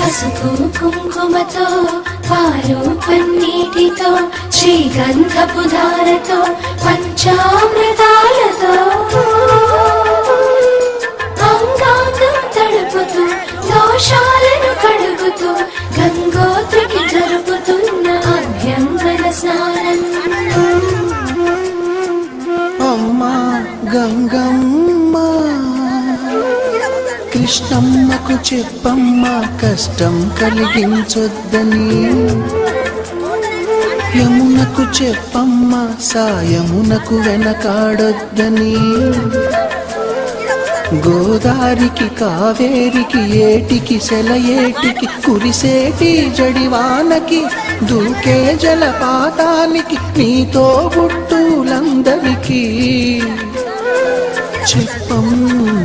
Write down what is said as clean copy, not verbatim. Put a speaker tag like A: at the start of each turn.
A: పసుపు కుంకుమతో పాలు పన్నీటితో శ్రీగంధపు ధారతో పంచామృతాలతో అంగాంగం తడుపుతూ దోషాలను కడుగుతూ గంగోత్రికి జరుపుతున్న అభ్యంగన స్నానం.
B: అమ్మా గంగమ్మ కృష్ణమ్మకు చెప్పమ్మా కష్టం కలిగించొద్దని, యమునకు చెప్పమ్మా సాయమునకు వెనకాడొద్దని, గోదారికి కావేరికి ఏటికి సెలయేటికి కురిసేటి జడివానకి దూకే జలపాతానికి నీతో బుట్టులందరికీ చెప్పమ్మా